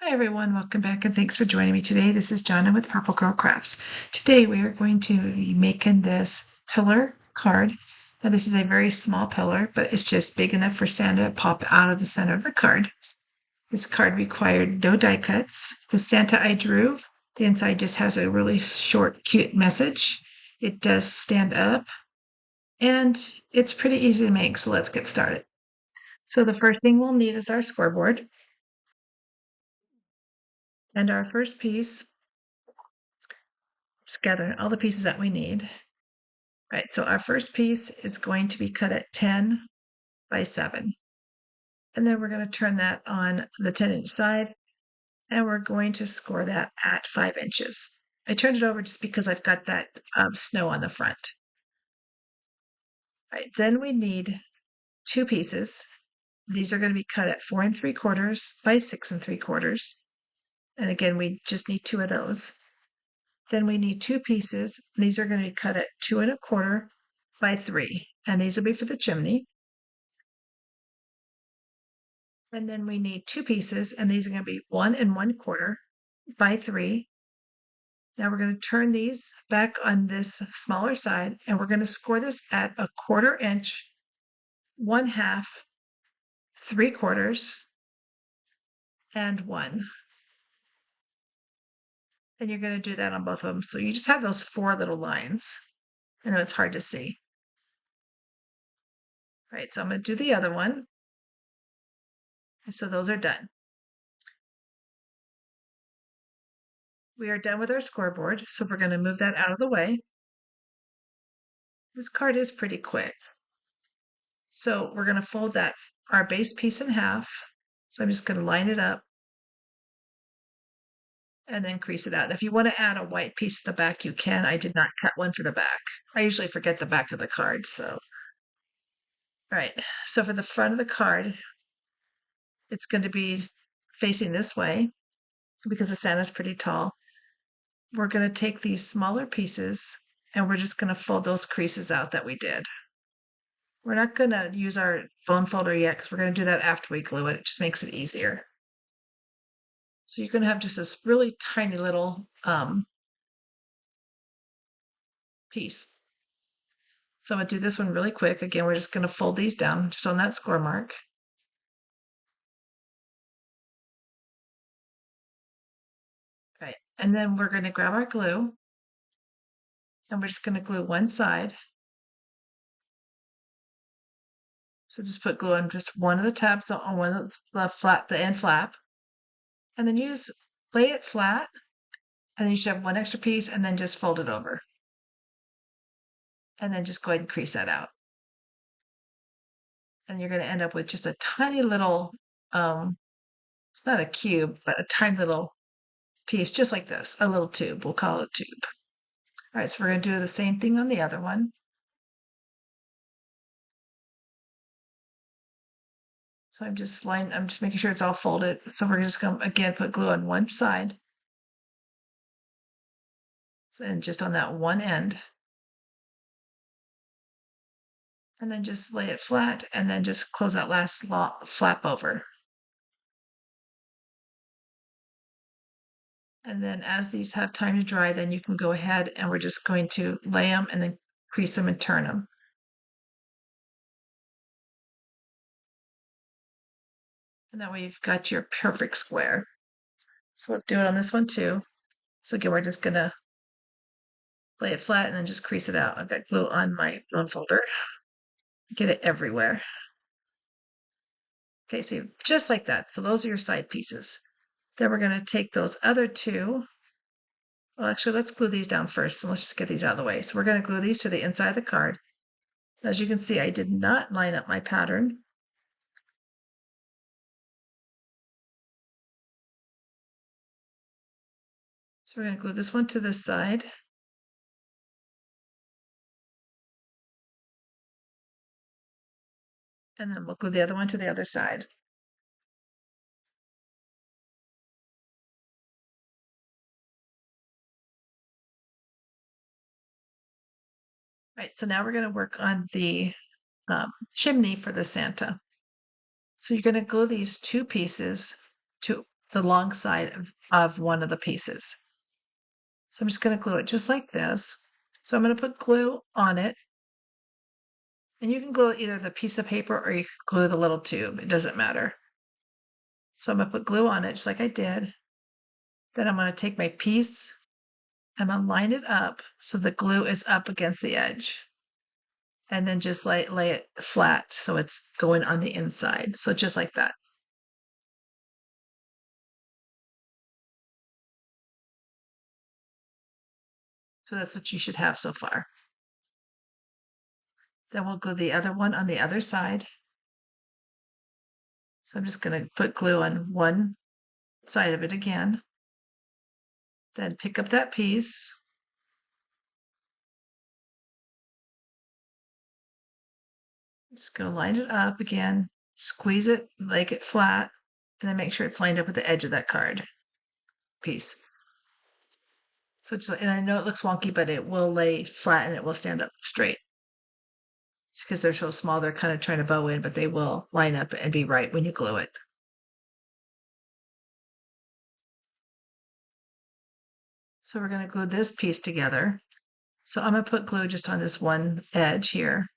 Hi everyone, welcome back and thanks for joining me today. This is Jonna with Purple Girl Crafts. Today we are going to be making this pillar card. Now this is a very small pillar, but it's just big enough for Santa to pop out of the center of the card. This card required no die cuts. The Santa I drew, the inside just has a really short, cute message. It does stand up and it's pretty easy to make, so let's get started. So the first thing we'll need is our scoreboard. And our first piece, let's gather all the pieces that we need. Right, so our first piece is going to be cut at 10 by 7. And then we're going to turn that on the 10-inch side, and we're going to score that at 5 inches. I turned it over just because I've got that snow on the front. Right, then we need 2 pieces. These are going to be cut at 4 3/4 by 6 3/4. And again, we just need 2 of those. Then we need 2 pieces. These are going to be cut at 2 1/4 by 3. And these will be for the chimney. And then we need 2 pieces, and these are going to be 1 1/4 by 3. Now we're going to turn these back on this smaller side, and we're going to score this at 1/4 inch, 1/2, 3/4, and 1. And you're going to do that on both of them. So you just have those 4 little lines. I know it's hard to see. All right, so I'm going to do the other one. And so those are done. We are done with our scoreboard, so we're going to move that out of the way. This card is pretty quick. So we're going to fold our base piece in half. So I'm just going to line it up and then crease it out. If you want to add a white piece to the back, you can. I did not cut one for the back. I usually forget the back of the card. So, all right. So for the front of the card, it's going to be facing this way because the Santa's pretty tall. We're going to take these smaller pieces and we're just going to fold those creases out that we did. We're not going to use our bone folder yet because we're going to do that after we glue it. It just makes it easier. So you're going to have just this really tiny little piece. So I'm going to do this one really quick. Again, we're just going to fold these down just on that score mark. Right, and then we're going to grab our glue and we're just going to glue one side. So just put glue on just one of the tabs on one of the end flap, and then lay it flat, and then you should have one extra piece, and then just fold it over. And then just go ahead and crease that out. And you're going to end up with just a tiny little, it's not a cube, but a tiny little piece, just like this, a little tube. We'll call it a tube. All right, so we're going to do the same thing on the other one. So I'm just making sure it's all folded. So we're just going to, again, put glue on one side. And just on that one end. And then just lay it flat and then just close that last flap over. And then as these have time to dry, then you can go ahead and we're just going to lay them and then crease them and turn them. And that way you've got your perfect square. So we'll do it on this one too. So again, we're just gonna lay it flat and then just crease it out. I've got glue on my bone folder. Get it everywhere. Okay, so just like that. So those are your side pieces. Then we're gonna take those other two. Well, actually, let's glue these down first. So let's just get these out of the way. So we're gonna glue these to the inside of the card. As you can see, I did not line up my pattern. So we're going to glue this one to this side. And then we'll glue the other one to the other side. All right, so now we're going to work on the chimney for the Santa. So you're going to glue these 2 pieces the long side of one of the pieces. So I'm just going to glue it just like this. So I'm going to put glue on it. And you can glue either the piece of paper or you can glue the little tube. It doesn't matter. So I'm going to put glue on it just like I did. Then I'm going to take my piece, I'm going to line it up so the glue is up against the edge. And then just lay it flat so it's going on the inside. So just like that. So that's what you should have so far. Then we'll glue the other one on the other side. So I'm just going to put glue on one side of it again. Then pick up that piece. Just going to line it up again, squeeze it, make it flat, and then make sure it's lined up with the edge of that card piece. So just, and I know it looks wonky, but it will lay flat and it will stand up straight. It's because they're so small, they're kind of trying to bow in, but they will line up and be right when you glue it. So we're going to glue this piece together. So I'm going to put glue just on this one edge here.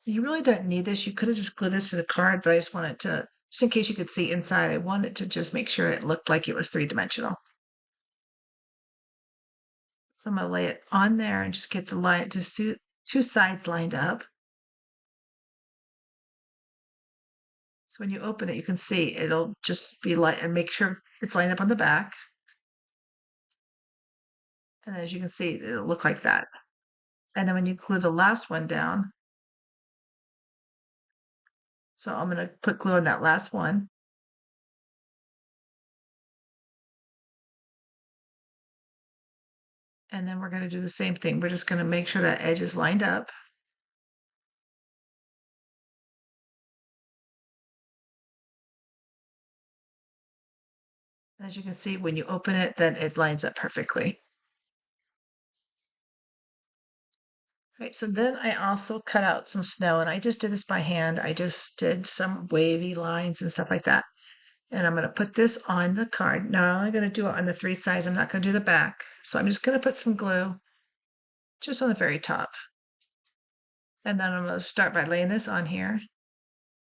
You really don't need this. You could have just glued this to the card, but I just wanted to, just in case you could see inside, I wanted to just make sure it looked like it was three-dimensional. So I'm going to lay it on there and just get the line, just two sides lined up. So when you open it, you can see it'll just be light, and make sure it's lined up on the back. And as you can see, it'll look like that. And then when you glue the last one down, so I'm going to put glue on that last one. And then we're going to do the same thing. We're just going to make sure that edge is lined up. As you can see, when you open it, then it lines up perfectly. Right, so then I also cut out some snow, and I just did this by hand. I just did some wavy lines and stuff like that. And I'm going to put this on the card. Now I'm only going to do it on the three sides. I'm not going to do the back. So I'm just going to put some glue just on the very top. And then I'm going to start by laying this on here.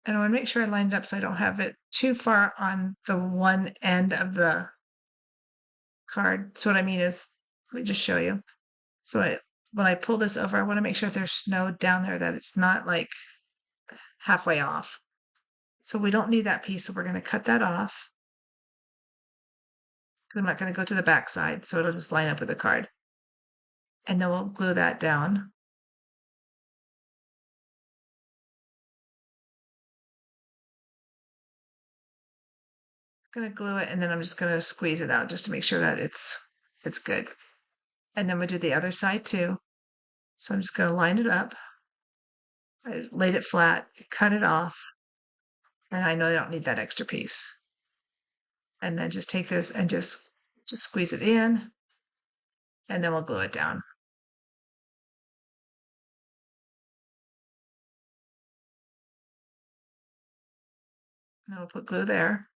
And I want to make sure I lined it up so I don't have it too far on the one end of the card. So what I mean is, let me just show you. So when I pull this over, I want to make sure there's snow down there, that it's not like halfway off. So we don't need that piece, so we're going to cut that off. I'm not going to go to the back side, so it'll just line up with the card. And then we'll glue that down. I'm going to glue it, and then I'm just going to squeeze it out just to make sure that it's good. And then we'll do the other side too. So I'm just going to line it up. I laid it flat, cut it off, and I know I don't need that extra piece. And then just take this and just squeeze it in, and then we'll glue it down. And then we'll put glue there.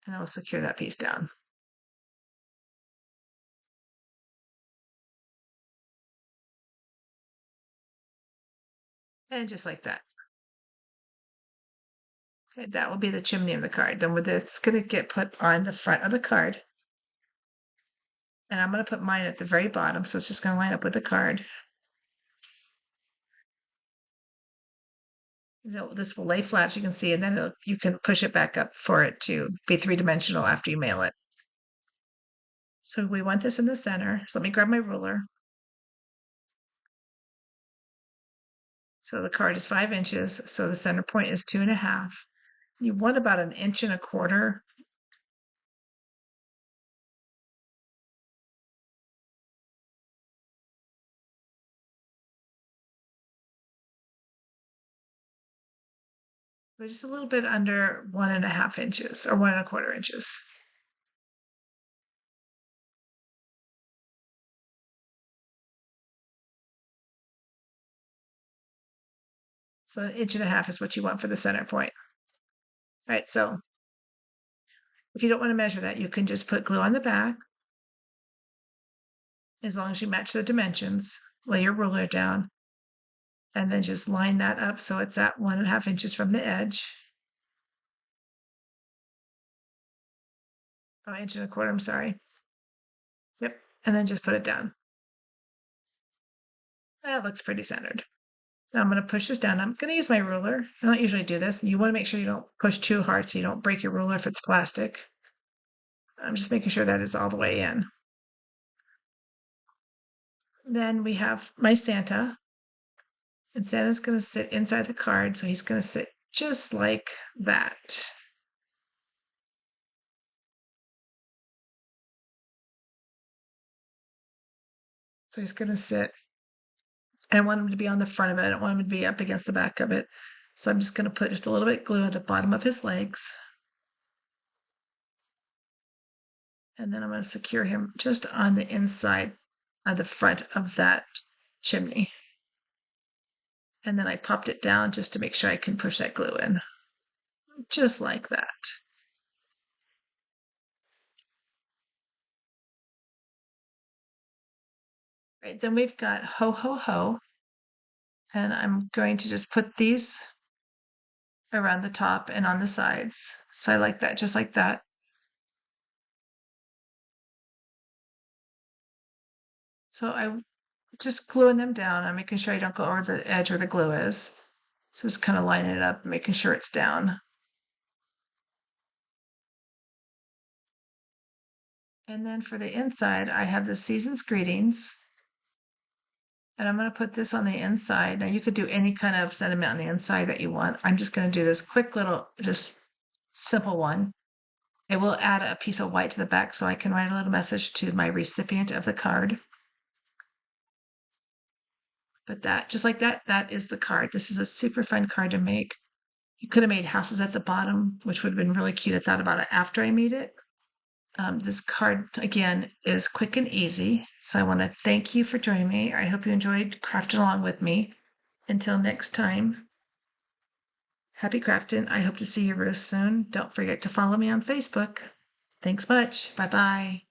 And then we'll secure that piece down. And just like that. Okay, that will be the chimney of the card. Then with this, it's going to get put on the front of the card. And I'm going to put mine at the very bottom, so it's just going to line up with the card. This will lay flat, as you can see, and then you can push it back up for it to be three-dimensional after you mail it. So we want this in the center. So let me grab my ruler. So the card is 5 inches, so the center point is 2.5. You want about 1.25 inches. So just a little bit under 1.5 inches or 1.25 inches. So 1.5 inches is what you want for the center point. right, so if you don't want to measure that, you can just put glue on the back. As long as you match the dimensions, lay your ruler down, and then just line that up so it's at 1.5 inches from the edge. Oh, 1.25 inches, I'm sorry. Yep, and then just put it down. That looks pretty centered. Now I'm going to push this down. I'm going to use my ruler. I don't usually do this. You want to make sure you don't push too hard so you don't break your ruler if it's plastic. I'm just making sure that is all the way in. Then we have my Santa. And Santa's going to sit inside the card, so he's going to sit just like that. So he's going to sit. I want him to be on the front of it. I don't want him to be up against the back of it. So I'm just going to put just a little bit of glue at the bottom of his legs. And then I'm going to secure him just on the inside of the front of that chimney. And then I popped it down just to make sure I can push that glue in. Just like that. Right, then we've got ho ho ho. And I'm going to just put these around the top and on the sides. So I like that, just like that. So I'm just gluing them down. I'm making sure I don't go over the edge where the glue is. So just kind of lining it up, making sure it's down. And then for the inside, I have the season's greetings. And I'm going to put this on the inside. Now you could do any kind of sentiment on the inside that you want. I'm just going to do this quick little, just simple one. I will add a piece of white to the back so I can write a little message to my recipient of the card. But that, just like that, that is the card. This is a super fun card to make. You could have made houses at the bottom, which would have been really cute. I thought about it after I made it. This card, again, is quick and easy. So I want to thank you for joining me. I hope you enjoyed crafting along with me. Until next time, happy crafting. I hope to see you real soon. Don't forget to follow me on Facebook. Thanks much. Bye bye.